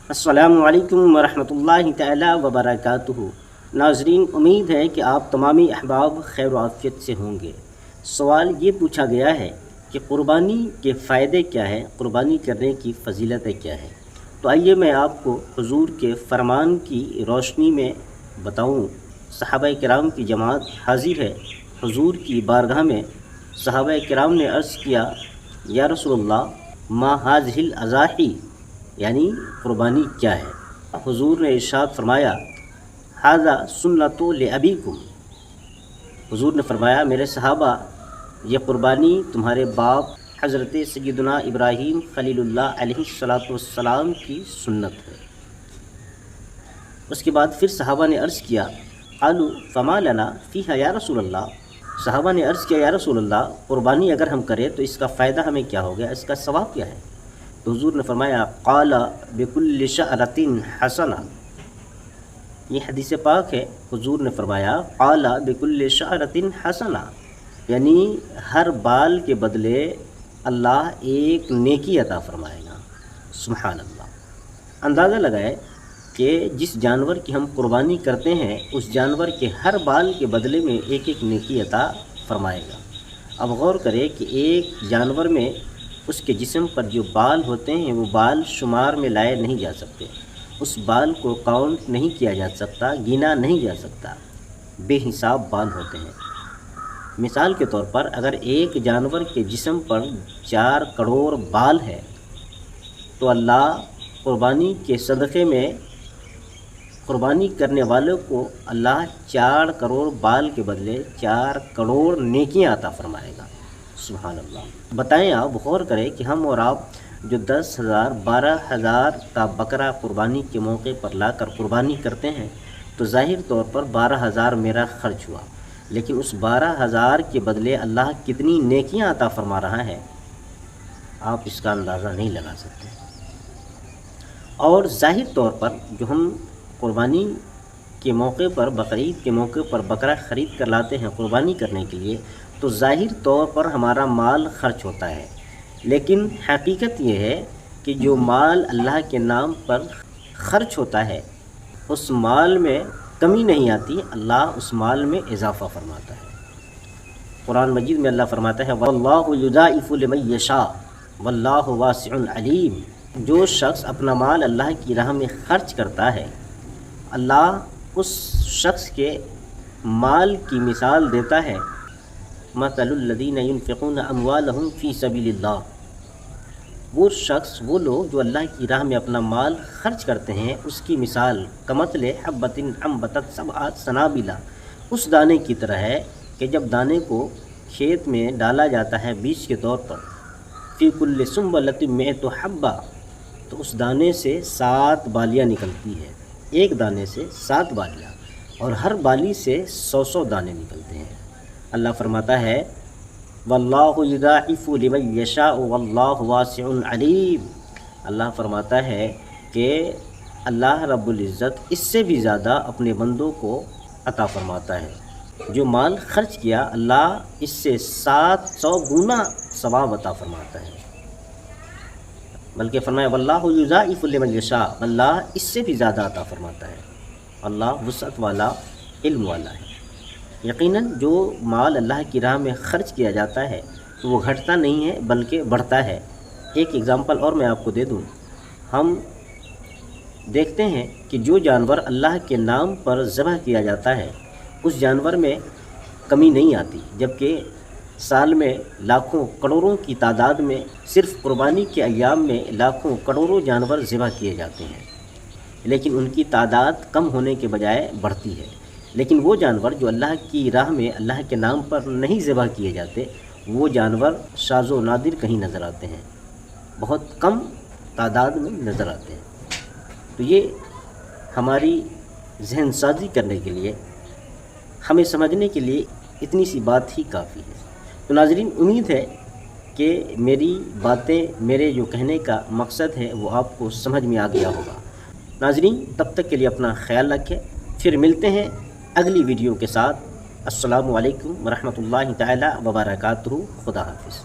السلام علیکم ورحمۃ اللہ تعالی وبرکاتہ۔ ناظرین، امید ہے کہ آپ تمامی احباب خیر و عافیت سے ہوں گے۔ سوال یہ پوچھا گیا ہے کہ قربانی کے فائدے کیا ہیں، قربانی کرنے کی فضیلتیں کیا ہیں۔ تو آئیے میں آپ کو حضور کے فرمان کی روشنی میں بتاؤں۔ صحابہ کرام کی جماعت حاضر ہے حضور کی بارگاہ میں۔ صحابہ کرام نے عرض کیا، یا رسول اللہ، ما هذه الاضاحی، یعنی قربانی کیا ہے؟ حضور نے ارشاد فرمایا، ھذا سنت لابیکم۔ حضور نے فرمایا، میرے صحابہ، یہ قربانی تمہارے باپ حضرت سیدنا ابراہیم خلیل اللہ علیہ السلام کی سنت ہے۔ اس کے بعد پھر صحابہ نے عرض کیا، قالوا فما لنا فیہا یا رسول اللہ۔ صحابہ نے عرض کیا، یا رسول اللہ، قربانی اگر ہم کریں تو اس کا فائدہ ہمیں کیا ہوگا، اس کا ثواب کیا ہے؟ تو حضور نے فرمایا، قال بکل شعرۃ حسنہ۔ یہ حدیث پاک ہے۔ حضور نے فرمایا، قال بکل شعرۃ حسنہ، یعنی ہر بال کے بدلے اللہ ایک نیکی عطا فرمائے گا۔ سبحان اللہ۔ اندازہ لگائے کہ جس جانور کی ہم قربانی کرتے ہیں اس جانور کے ہر بال کے بدلے میں ایک ایک نیکی عطا فرمائے گا۔ اب غور کرے کہ ایک جانور میں اس کے جسم پر جو بال ہوتے ہیں وہ بال شمار میں لائے نہیں جا سکتے، اس بال کو کاؤنٹ نہیں کیا جا سکتا، گنا نہیں جا سکتا، بے حساب بال ہوتے ہیں۔ مثال کے طور پر اگر ایک جانور کے جسم پر 4 کروڑ بال ہے تو اللہ قربانی کے صدقے میں قربانی کرنے والوں کو اللہ 4 کروڑ بال کے بدلے 4 کروڑ نیکیاں عطا فرمائے گا۔ سبحان اللہ۔ بتائیں، آپ غور کریں کہ ہم اور آپ جو 10,000 12,000 کا بکرا قربانی کے موقع پر لا کر قربانی کرتے ہیں تو ظاہر طور پر 12,000 میرا خرچ ہوا، لیکن اس 12,000 کے بدلے اللہ کتنی نیکیاں عطا فرما رہا ہے، آپ اس کا اندازہ نہیں لگا سکتے۔ اور ظاہر طور پر جو ہم قربانی کے موقع پر، بقرعید کے موقع پر بکرا خرید کر لاتے ہیں قربانی کرنے کے لیے، تو ظاہر طور پر ہمارا مال خرچ ہوتا ہے، لیکن حقیقت یہ ہے کہ جو مال اللہ کے نام پر خرچ ہوتا ہے اس مال میں کمی نہیں آتی، اللہ اس مال میں اضافہ فرماتا ہے۔ قرآن مجید میں اللہ فرماتا ہے، واللہ یضاعف لمن یشاء واللہ واسع علیم۔ جو شخص اپنا مال اللہ کی راہ میں خرچ کرتا ہے، اللہ اس شخص کے مال کی مثال دیتا ہے، مثل الذین ينفقون اموالهم فی سبیل اللہ۔ وہ شخص، وہ لوگ جو اللہ کی راہ میں اپنا مال خرچ کرتے ہیں، اس کی مثال کمثل حبۃ انبتت سبع سنابل، اس دانے کی طرح ہے کہ جب دانے کو کھیت میں ڈالا جاتا ہے بیج کے طور پر، فی کل سنبلۃ مئۃ حبۃ، تو اس دانے سے 7 بالیاں نکلتی ہے، ایک دانے سے 7 بالیاں، اور ہر بالی سے 100 دانے نکلتے ہیں۔ اللہ فرماتا ہے، واللہ یضاعف لمن یشاء واللہ واسع علیم۔ اللہ فرماتا ہے کہ اللہ رب العزت اس سے بھی زیادہ اپنے بندوں کو عطا فرماتا ہے۔ جو مال خرچ کیا، اللہ اس سے 700 گنا ثواب عطا فرماتا ہے۔ بلکہ فرمایا، واللہ یضاعف لمن یشاء، اللہ اس سے بھی زیادہ عطا فرماتا ہے۔ اللہ وسعت والا، علم والا ہے۔ یقیناً جو مال اللہ کی راہ میں خرچ کیا جاتا ہے تو وہ گھٹتا نہیں ہے بلکہ بڑھتا ہے۔ ایک اگزامپل اور میں آپ کو دے دوں، ہم دیکھتے ہیں کہ جو جانور اللہ کے نام پر ذبح کیا جاتا ہے اس جانور میں کمی نہیں آتی، جبکہ سال میں لاکھوں کروڑوں کی تعداد میں صرف قربانی کے ایام میں لاکھوں کروڑوں جانور ذبح کیے جاتے ہیں، لیکن ان کی تعداد کم ہونے کے بجائے بڑھتی ہے۔ لیکن وہ جانور جو اللہ کی راہ میں اللہ کے نام پر نہیں ذبح کیے جاتے، وہ جانور شاذ و نادر کہیں نظر آتے ہیں، بہت کم تعداد میں نظر آتے ہیں۔ تو یہ ہماری ذہن سازی کرنے کے لیے، ہمیں سمجھنے کے لیے اتنی سی بات ہی کافی ہے۔ تو ناظرین، امید ہے کہ میری باتیں، میرے جو کہنے کا مقصد ہے وہ آپ کو سمجھ میں آ گیا ہوگا۔ ناظرین، تب تک کے لیے اپنا خیال رکھیں، پھر ملتے ہیں اگلی ویڈیو کے ساتھ۔ السلام علیکم ورحمۃ اللہ تعالی وبرکاتہ۔ خدا حافظ۔